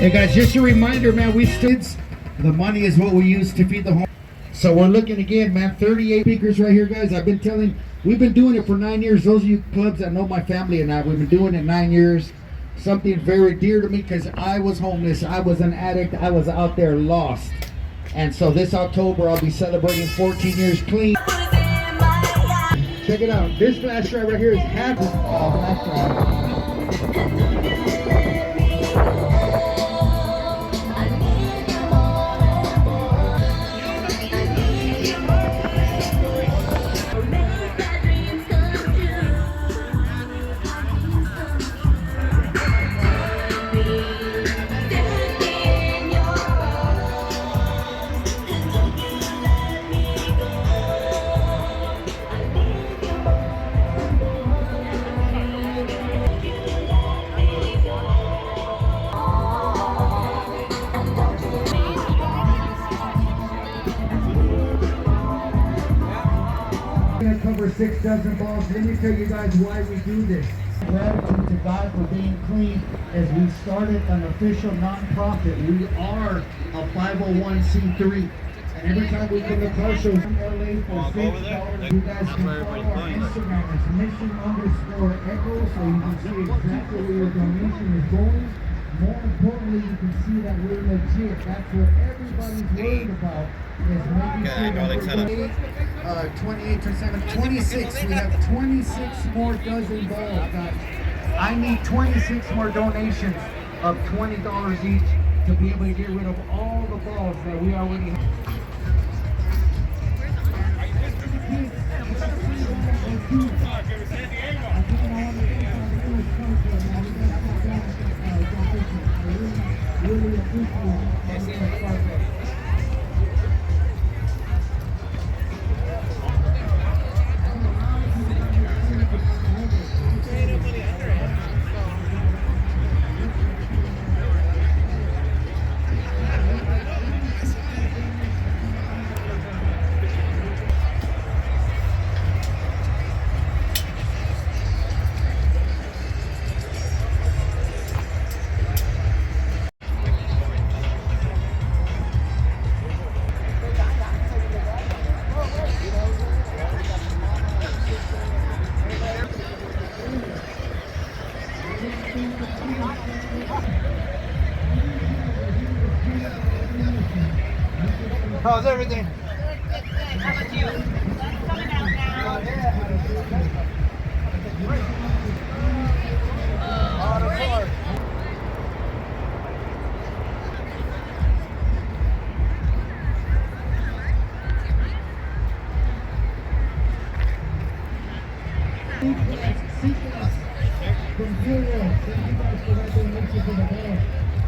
Hey guys, just a reminder, man, the money is what we use to feed the home. So we're looking again, man, 38 speakers right here, guys. We've been doing it for 9 years. Those of you clubs that know my family and I, we've been doing it 9 years. Something very dear to me because I was homeless, I was an addict, I was out there lost. And so this October, I'll be celebrating 14 years clean. Check it out. This flash drive right here is half flash drive. Cover 6 dozen balls. Let me tell you guys why we do this. Gratitude to God for being clean as we started an official nonprofit. We are a 501c3. And every time we do the car shows in LA for $6, you guys can follow our Instagram. It's mission_echo, so you can see exactly where your donation is going. More importantly, you can see that we're legit. That's what everybody's worried about. Is making sure that we're 28 to 7, 26. We have 26 more dozen balls, guys. I need 26 more donations of $20 each to be able to get rid of all the balls that we already have. Really appreciate it. How's everything? How about you? Coming out now. Great.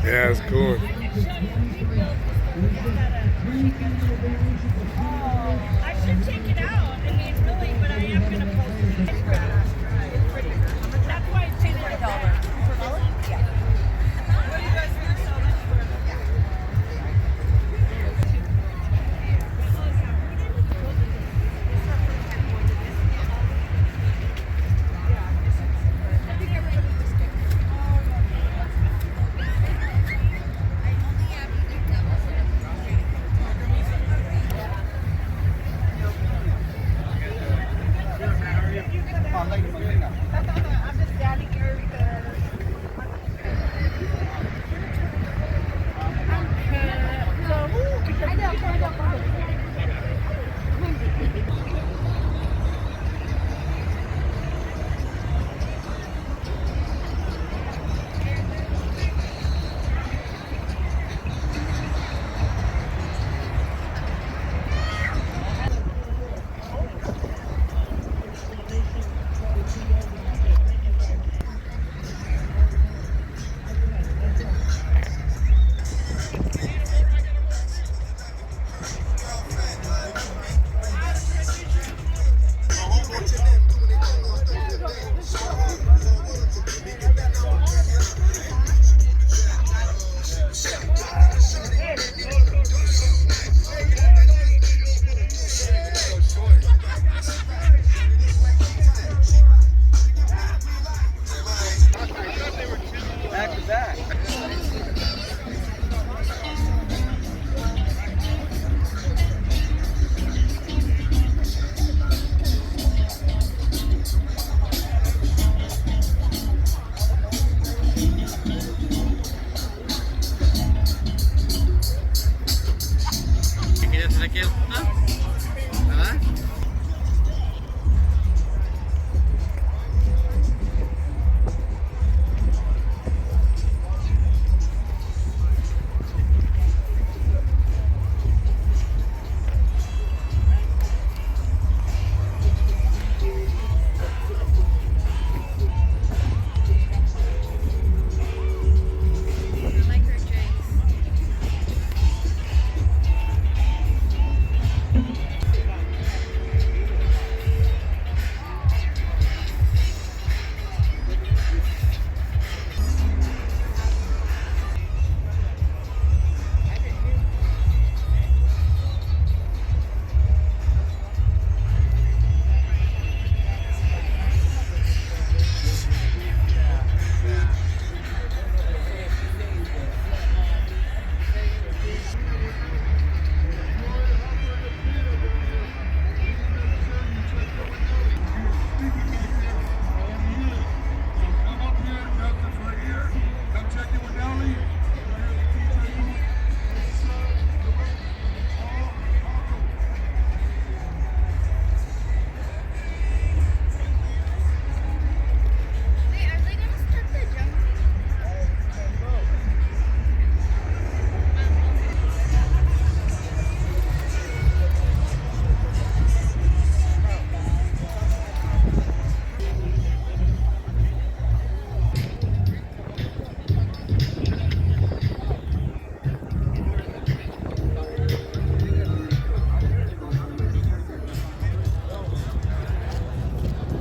Yeah, it's cool. I should check it out. I mean, really, but I am going to post it. It's pretty. That's why it's $200. Yeah. What do you guys want to sell this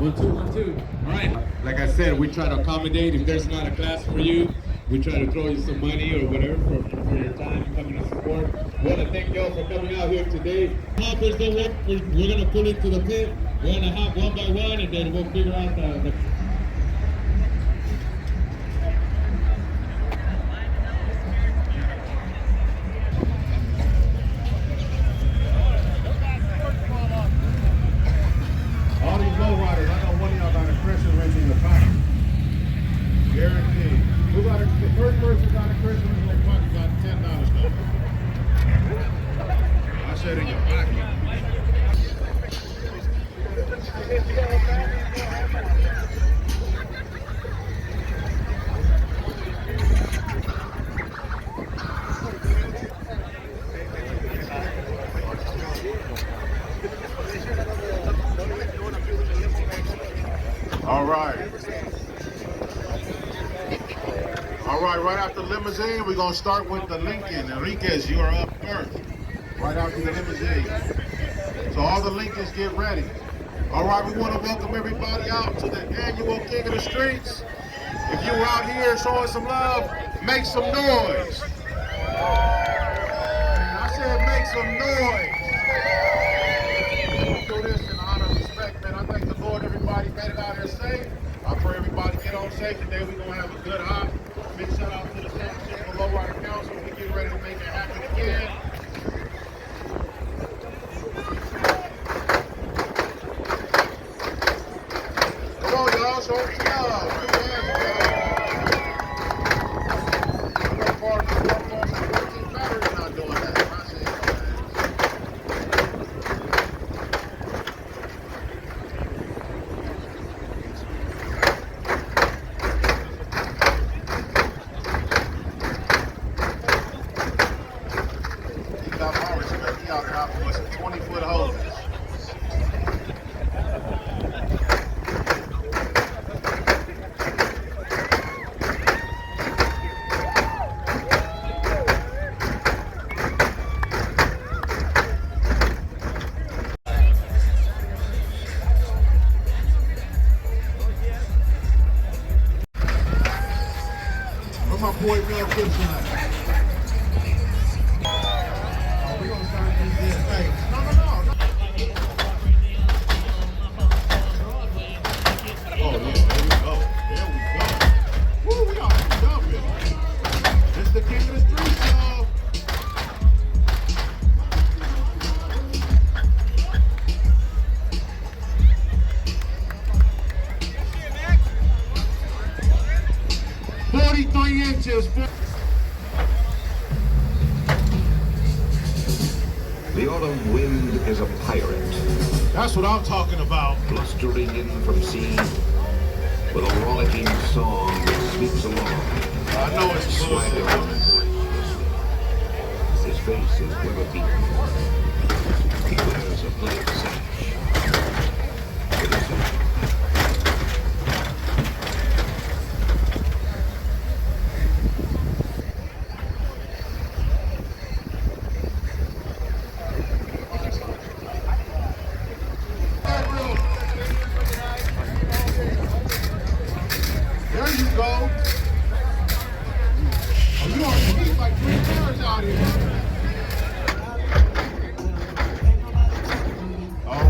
1, 2, 1, 2. All right. Like I said, we try to accommodate. If there's not a class for you, we try to throw you some money or whatever for your time coming to support. We want to thank y'all for coming out here today. Hoppers don't work. We're going to pull into the pit. We're going to hop one by one, and then we'll figure out the All these low riders, I know one of y'all got a pressure wrench in the pocket. Guaranteed. Who got the first person got a pressure wrench in their pocket got $10 though. I said in your pocket. All right. All right, right after limousine, we're going to start with the Lincoln. Enriquez, you are up first. Right after the limousine. So all the Lincolns get ready. All right, we want to welcome everybody out to the annual King of the Streets. If you were out here showing some love, make some noise. I said make some noise. Do this in honor and respect, man. I thank the Lord everybody made it out here safe. I pray everybody get on safe today. We're going to have a good hop. Big shout out to the San Francisco Lowrider Council. We get ready to make it happen again. Come on, y'all. Show some love. Put your hands together. I'm going to park the 14 batteries not doing that. I see it, man. He got my respect. He out there with some 20-foot hoses. Where my boy Mel Gibson at? Oh, we gonna start these this thing. No. Oh yeah, there we go. Woo, we are jumping. This the King of the Streets, y'all. Inches. The autumn wind is a pirate, That's what I'm talking about. blustering in from sea with a rollicking song that sweeps along. I know it's Swagger bullshit. on his face is weather beaten. He wears a black sash. It is a There you go. Oh, you are sleep like 3 cars out here. All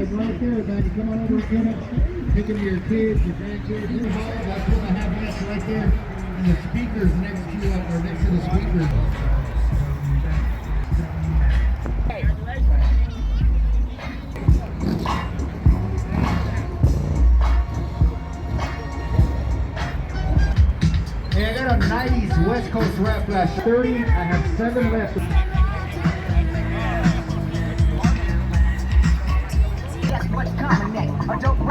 it right there, man. You come on over and get it. Pick them to your kids, your grandkids, your home. That's what I have next right there. And the speakers next to you, or next to the speakers. Hey, I got a 90s West Coast rap flash 30. I have 7 left. Guess what's coming next? A dope